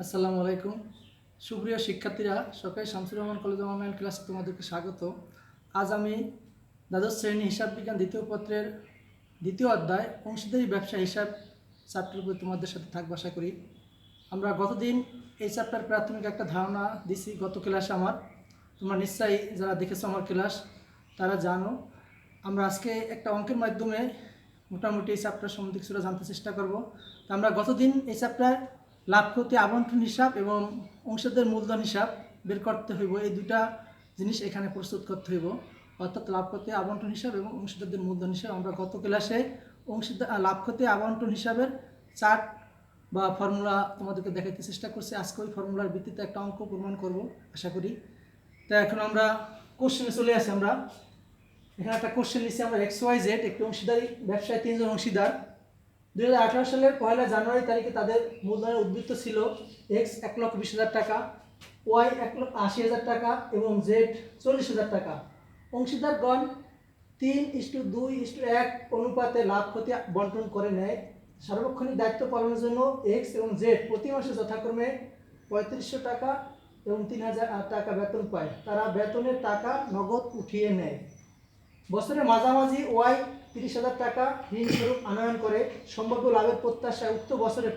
আসসালামু আলাইকুম। সুপ্রিয় শিক্ষার্থীরা, সরকারি Shamsur Rahman college of online ক্লাসে তোমাদেরকে স্বাগত। আজ আমি দ্বাদশ শ্রেণী হিসাব বিজ্ঞান দ্বিতীয় পত্রের দ্বিতীয় অধ্যায় অংশীদারি ব্যবসা হিসাব চ্যাপ্টার উপরে তোমাদের সাথে থাকবো আশা করি। আমরা গতদিন এই চ্যাপ্টার প্রাথমিক একটা ধারণা দিছি গত ক্লাসে আমার। তোমরা নিশ্চয়ই যারা দেখেছো আমার ক্লাস তারা জানো। আমরা আজকে একটা অঙ্কের মাধ্যমে মোটামুটি এই চ্যাপ্টার সম্বন্ধে কিছুটা জানতে চেষ্টা করব। তো আমরা গতদিন এই চ্যাপ্টার লাভ ক্ষতি আবন্টন হিসাব এবং অংশীদার মূলধন হিসাব বের করতে হইব, এই দুটা জিনিস এখানে প্রস্তুত করতে হইব, অর্থাৎ লাভ ক্ষতি আবন্টন হিসাব এবং অংশীদারদের মূলধন হিসাব। আমরা গত ক্লাসে লাভ ক্ষতি আবন্টন হিসাবের চার্ট বা ফর্মুলা তোমাদেরকে দেখাতে চেষ্টা করছি। আজকে ওই ফর্মুলার ভিত্তিতে একটা অঙ্ক প্রমাণ করব আশা করি। তো এখন আমরা কোশ্চেনে চলে আসি। আমরা এখানে একটা কোশ্চেন নিচ্ছি আমরা, XYZ একটি অংশীদারি ব্যবসায় তিনজন অংশীদার 2018 সালের 1 জানুয়ারি তারিখে তাদের মূলধনের উদ্বৃত্ত ছিল X 1,20,000 টাকা, Y 1,80,000 টাকা এবং Z 40,000 টাকা। অংশীদারগণ 3:2:1 অনুপাতে লাভ ক্ষতি বন্টন করে নেয়। সার্বক্ষণিক দায়িত্ব পালনের জন্য X এবং Z প্রতি মাসে যথাক্রমে 3500 টাকা এবং 3000 টাকা বেতন পায়। তারা বেতনের টাকা নগদ উঠিয়ে নেয়। বছরের মাঝামাঝি ওয়াই 30,000 টাকা ঋণ স্বরূপ আনয়ন করে। সম্ভাব্য লাভের প্রত্যাশায় উক্ত বছরে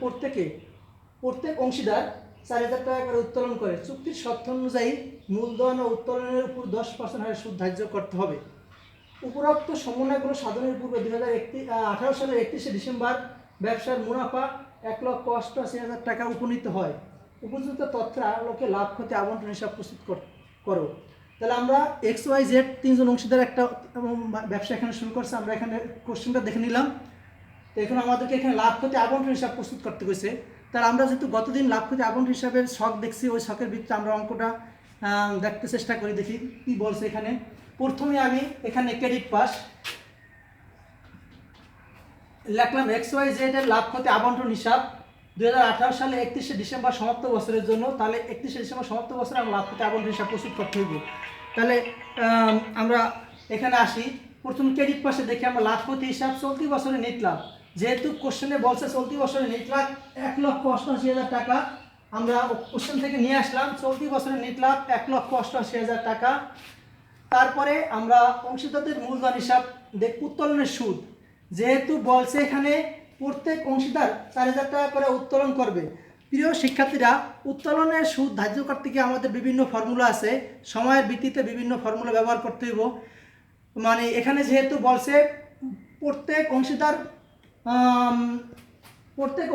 প্রত্যেক অংশীদার 4,000 টাকা করে উত্তোলন করে। চুক্তির শর্ত অনুযায়ী মূলধন ও উত্তোলনের উপর 10% হারে সুদ ধার্য করতে হবে। উপরোক্ত সমন্বয়গুলো সাধনের পূর্বে 2018 সালের 31শে ডিসেম্বর ব্যবসার মুনাফা 1,88,000 টাকা উপনীত হয়। উপযুক্ত তথ্যের আলোকে লাভ ক্ষতি আবন্টন হিসাব প্রস্তুত করো। তাহলে আমরা XYZ তিনজন অংশীদার একটা ব্যবসা এখানে শুরু করছে। আমরা এখানে কোশ্চেনটা দেখে নিলাম। তো এখন আমাদেরকে এখানে লাভ ক্ষতি আবন্টন হিসাব প্রস্তুত করতে হয়েছে। তাহলে আমরা যেহেতু গতদিন লাভ ক্ষতি আবন্টন হিসাবের ছক দেখছি, ওই ছকের ভিত্তিতে আমরা অঙ্কটা দেখতে চেষ্টা করি, দেখি কি বলছে এখানে। প্রথমে আমি এখানে ক্রেডিট পাস লিখলাম XYZ এর লাভ ক্ষতি আবন্টন হিসাব 2018 সালে 31শে ডিসেম্বর সমাপ্ত বছরের জন্য। তাহলে 31শে ডিসেম্বর সমাপ্ত বছরে আমরা লাভ ক্ষতি আবন্টন হিসাব প্রস্তুত করতে হইব। তাহলে আমরা এখানে আসি। প্রথম ক্রেডিট পাশে দেখি আমরা লাভ ক্ষতি হিসাব চলতি বছরে নেট লাভ, যেহেতু কোশ্চেনে বলছে চলতি বছরে নেট লাভ 1,88,000 টাকা, আমরা কোশ্চেন থেকে নিয়ে আসলাম চলতি বছরে নেট লাভ 1,88,000 টাকা। তারপরে আমরা অংশীদারদের মূলধন হিসাব উত্তোলনের সুদ, যেহেতু বলছে এখানে প্রত্যেক অংশীদার 4,000 টাকা করে উত্তোলন করবে। প্রিয় শিক্ষার্থীরা, উত্তোলনের সুদ ধার্য করতে গিয়ে আমাদের বিভিন্ন ফর্মুলা আছে, সময়ের ভিত্তিতে বিভিন্ন ফর্মুলা ব্যবহার করতে হইব। মানে এখানে যেহেতু বলছে প্রত্যেক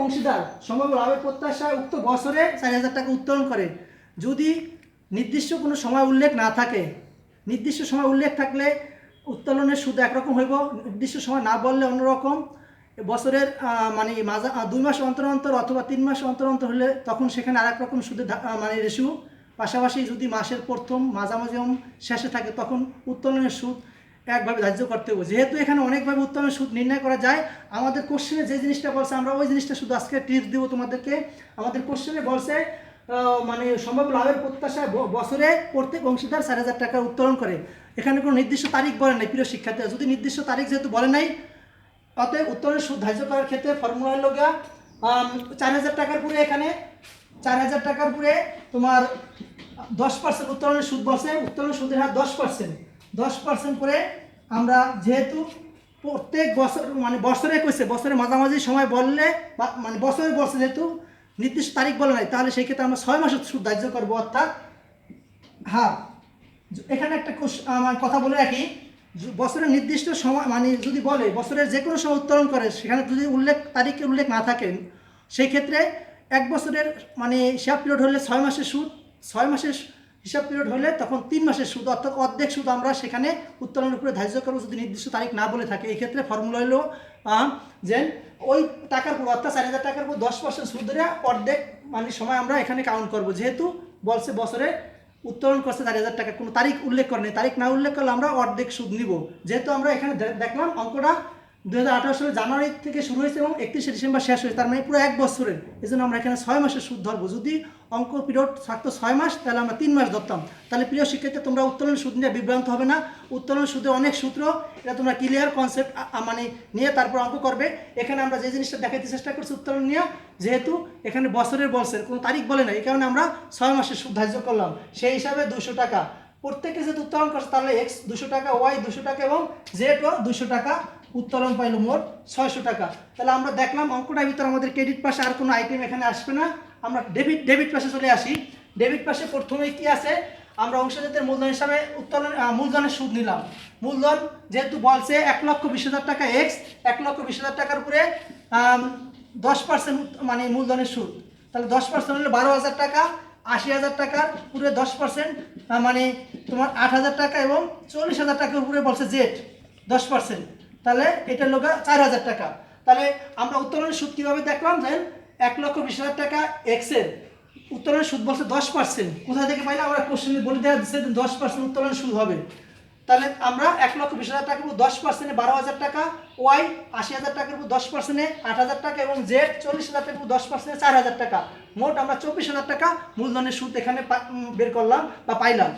অংশীদার সম্ভাব্য লাভের প্রত্যাশায় উক্ত বছরে 4,000 টাকা উত্তোলন করে। যদি নির্দিষ্ট কোনো সময় উল্লেখ না থাকে, নির্দিষ্ট সময় উল্লেখ থাকলে উত্তোলনের সুদ একরকম হইব, নির্দিষ্ট সময় না বললে অন্যরকম। বছরের মানে 2 মাস অন্তর অন্তর অথবা 3 মাস অন্তর অন্তর হলে তখন সেখানে আরেক রকম সুদের মানে রেশিও। পাশাপাশি যদি মাসের প্রথম মাঝামাঝি শেষে থাকে তখন উত্তোলনের সুদ একভাবে ধার্য করতে হবে। যেহেতু এখানে অনেকভাবে উত্তোলনের সুদ নির্ণয় করা যায়, আমাদের কোশ্চেনে যে জিনিসটা বলছে আমরা ওই জিনিসটা শুধু আজকে টিপস দেবো তোমাদেরকে। আমাদের কোশ্চেনে বলছে মানে সম্ভাব্য লাভের প্রত্যাশায় বছরে প্রত্যেক অংশীদার 4,000 টাকা উত্তোলন করে। এখানে কোনো নির্দিষ্ট তারিখ বলে নাই প্রিয় শিক্ষার্থীরা। যদি নির্দিষ্ট তারিখ যেহেতু বলে নাই, অতএব উত্তোলনের সুদ ধার্য করার ক্ষেত্রে ফর্মুলা হলো 4,000 টাকার পুরে, এখানে 4,000 টাকার পুরে তোমার 10% উত্তোলনের সুদ বসে। উত্তোলনের সুদের হার 10% করে আমরা, যেহেতু প্রত্যেক বছর মানে বছরে কইছে, বছরের মাঝামাঝি সময় বললে মানে বছরের বছর যেহেতু নির্দিষ্ট তারিখ বলে নাই, তাহলে সেই ক্ষেত্রে আমরা 6 মাসের সুদ ধার্য করবো। অর্থাৎ হ্যাঁ, এখানে একটা কথা বলে রাখি, বছরের নির্দিষ্ট সময় মানে যদি বলে বছরের যে কোনো সময় উত্তোলন করে, সেখানে যদি তারিখের উল্লেখ না থাকে, সেই ক্ষেত্রে 1 বছরের মানে হিসাব পিরিয়ড হলে 6 মাসের সুদ, 6 মাসের হিসাব পিরিয়ড হলে তখন 3 মাসের সুদ, অর্থাৎ অর্ধেক সুদ আমরা সেখানে উত্তোলনের উপরে ধার্য করবো যদি নির্দিষ্ট তারিখ না বলে থাকে। এই ক্ষেত্রে ফর্মুলা হলো যে ওই টাকার উপর অর্থাৎ 4,000 টাকার উপর 10% সুদ ধরে অর্ধেক মানে সময় আমরা এখানে কাউন্ট করবো। যেহেতু বলছে বছরে উত্তোলন করছে 4,000 টাকা, কোনো তারিখ উল্লেখ করে নেই, তারিখ না উল্লেখ করলে আমরা অর্ধেক সুদ নিব। যেহেতু আমরা এখানে দেখলাম অঙ্কটা 2018 সালে জানুয়ারি থেকে শুরু হয়েছে এবং 31শে ডিসেম্বর শেষ হয়েছে, তার মানে পুরো 1 বছরের। এই জন্য আমরা এখানে 6 মাসের সুদ ধরবো। যদি অঙ্ক পিরিয়ড থাকতো 6 মাস, তাহলে আমরা 3 মাস ধরতাম। তাহলে প্রিয় শিক্ষার্থী, তোমরা উত্তোলন সুদ নিয়ে বিভ্রান্ত হবে না। উত্তোলন সুদে অনেক সূত্র, এটা তোমরা ক্লিয়ার কনসেপ্ট মানে নিয়ে তারপর অঙ্ক করবে। এখানে আমরা যে জিনিসটা দেখাতে চেষ্টা করছি উত্তোলন নিয়ে, যেহেতু এখানে বছরের বলছে, কোনো তারিখ বলে না, এই কারণে আমরা 6 মাসের সুদ ধার্য করলাম। সেই হিসাবে 200 টাকা প্রত্যেকে যেহেতু উত্তোলন করছে, তাহলে এক্স 200 টাকা, ওয়াই 200 টাকা এবং জেডও 200 টাকা উত্তোলন পাইল, মোট 600 টাকা। তাহলে আমরা দেখলাম অঙ্কটার ভিতরে আমাদের ক্রেডিট পাশে আর কোনো আইটেম এখানে আসবে না। আমরা ডেবিট পাশে চলে আসি। ডেবিট পাশে প্রথমে কি আছে, আমরা অংশজাতের মূলধন হিসাবে উত্তোলন মূলধনের সুদ নিলাম। মূলধন যেহেতু বলছে 1,20,000 টাকা এক্স, 1,20,000 টাকার উপরে 10% মানে মূলধনের সুদ, তাহলে 10% হলে 12,000 টাকা। 80,000 টাকার উপরে 10% মানে তোমার 8,000 টাকা এবং 40,000 টাকার উপরে বলছে জেড 10%, তাহলে এটার লোক 4,000 টাকা। তাহলে আমরা উত্তোলনের সুদ কীভাবে দেখলাম, যে 1,20,000 টাকা এক্সের উত্তোলনের সুদ বলছে 10%। কোথা থেকে পাইলে আমরা কোশ্চেনে বলে দেওয়া দিচ্ছে 10% উত্তোলনের সুদ হবে। তাহলে আমরা 1,20,000 টাকার উপর 10% 12,000 টাকা, ওয়াই 80,000 টাকার উপর 10% 8,000 টাকা এবং জেড 40,000 টাকার উপর 10% 4,000 টাকা, মোট আমরা 24,000 টাকা মূলধনের সুদ এখানে বের করলাম বা পাইলাম।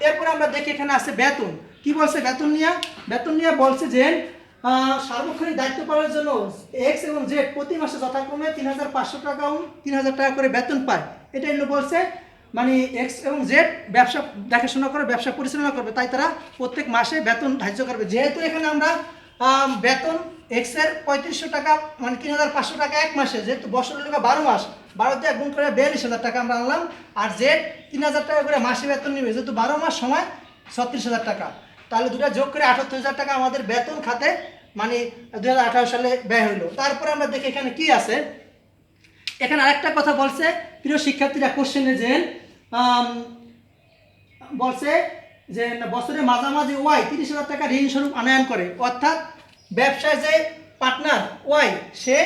এরপরে আমরা দেখি এখানে আছে বেতন। কি বলছে বেতন নিয়ে বলছে যে সার্বক্ষণিক দায়িত্ব পালনের জন্য এক্স এবং জেড প্রতি মাসে যথাক্রমে 3,500 টাকা এবং 3,000 টাকা করে বেতন পায়। এটাই বলছে মানে এক্স এবং জেড ব্যবসা দেখাশোনা করে, ব্যবসা পরিচালনা করবে, তাই তারা প্রত্যেক মাসে বেতন ধার্য করবে। যেহেতু এখানে আমরা বেতন এক্সের 3500 টাকা মানে 3,500 টাকা এক মাসে, যেহেতু বছরের লোক 12 মাস, 12 দিয়ে গুণ করে 42,000 টাকা আমরা আনলাম। আর জেড 3,000 টাকা করে মাসে বেতন নেবে, যেহেতু 12 মাস সময় 36,000 টাকা, তাহলে দুটা যোগ করে 78,000 টাকা আমাদের বেতন খাতে মানে 2018 সালে ব্যয় হলো। তারপরে আমরা দেখি এখানে কি আছে। এখানে আরেকটা কথা বলছে প্রিয় শিক্ষার্থীরা কোশ্চেনে, যে বলছে যে বছরের মাঝামাঝি ওয়াই 30,000 টাকা ঋণ স্বরূপ আনয়ন করে, অর্থাৎ ব্যবসায় যে পার্টনার ওয়াই সে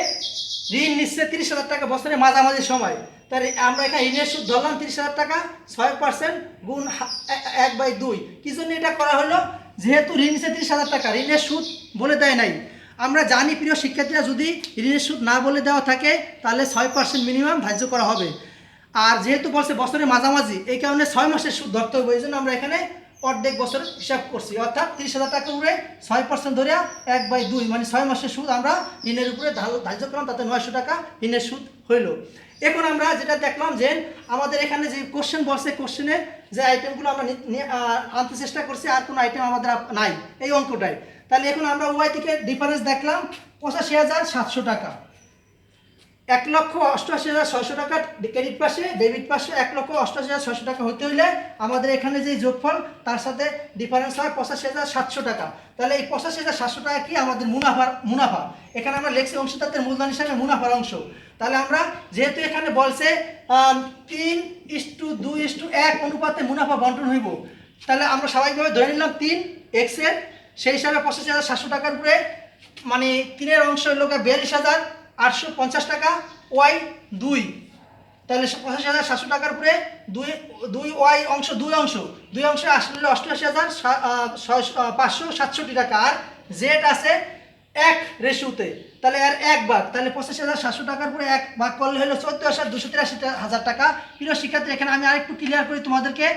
ঋণ নিচ্ছে 30,000 টাকা বছরের মাঝামাঝি সময়। তাহলে আমরা এখানে ঋণের সুদ ধরলাম 30,000 টাকা, 6% গুণ 1/2। কি জন্য এটা করা হলো, যেহেতু ঋণ নিচ্ছে 30,000 টাকা, ঋণের সুদ বলে দেয় নাই। আমরা জানি প্রিয় শিক্ষার্থীরা, যদি ঋণের সুদ না বলে দেওয়া থাকে তাহলে 6% মিনিমাম ধার্য করা হবে। আর যেহেতু বলছে বছরের মাঝামাঝি, এই কারণে 6 মাসের সুদ ধরতে হবে। এই জন্য আমরা এখানে অর্ধেক বছরের হিসাব করছি, অর্থাৎ 30,000 টাকা উপরে 6% ধরে 1/2 মানে 6 মাসের সুদ আমরা ঋণের উপরে ধার্য করলাম, তাতে 900 টাকা ঋণের সুদ হইল। এখন আমরা যেটা দেখলাম যে আমাদের এখানে যে কোশ্চেন বলছে, কোশ্চেনের যে আইটেমগুলো আমরা আনতে চেষ্টা করছি, আর কোনো আইটেম আমাদের নাই এই অঙ্কটায়। তাহলে এখন আমরা ওয়াই থেকে ডিফারেন্স দেখলাম 85,700 টাকা, 1,88,600 টাকা ক্রেডিট পাশে, ডেবিট পাশে 1,88,600 টাকা হতে হইলে আমাদের এখানে যে যোগফল তার সাথে ডিফারেন্স হয় 85,700 টাকা। তাহলে এই 85,700 টাকা কি আমাদের মুনাফা। এখানে আমরা লিখছি অংশীদারদের মূলধন হিসাবে মুনাফার অংশ। তাহলে আমরা যেহেতু এখানে বলছে 3:2:1 অনুপাতে মুনাফা বন্টন হইব, তাহলে আমরা স্বাভাবিকভাবে ধরে নিলাম 3 এক্সের, সেই হিসাবে 85,700 টাকার উপরে মানে 3-এর অংশ হইল 42,850 টাকা, ওয়াই 2, তাহলে 85,700 টাকার উপরে 2 ওয়াই অংশ 2 অংশে আসলে 88,567 টাকা। আর জেড আছে 1 রেশিওতে, তাহলে আর 1 ভাগ, তাহলে 85,700 টাকার উপরে 1 ভাগ করলে হলো 14,283 টাকা। প্রিয় শিক্ষার্থী, এখানে আমি আরেকটু ক্লিয়ার করি তোমাদেরকে।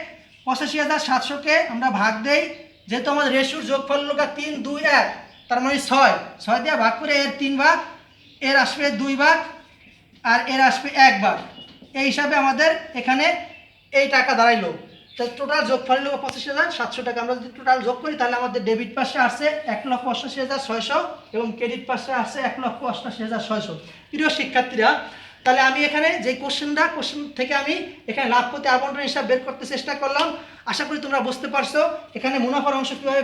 85,700-কে আমরা ভাগ দেই, যেহেতু আমাদের রেশিওর যোগফল হলো 3, 2, 1, তার মানে 6 দিয়ে ভাগ করে এর 3 ভাগ, এর আসবে 2 ভাগ, আর এর আসবে 1 ভাগ। এই হিসাবে আমাদের এখানে এই টাকা দাঁড়াইলো। তো টোটাল যোগফল হলো 85,700 টাকা। আমরা যদি টোটাল যোগ করি তাহলে আমাদের ডেবিট পাশে আসছে 1,88,600 এবং ক্রেডিট পাশে আসছে 1,88,600। প্রিয় শিক্ষার্থীরা, তাহলে আমি এখানে যে কোশ্চেন থেকে আমি এখানে লাভ প্রতি আবন্টন হিসাব বের করতে চেষ্টা করলাম। আশা করি তোমরা বুঝতে পারছো এখানে মুনাফার অংশ কীভাবে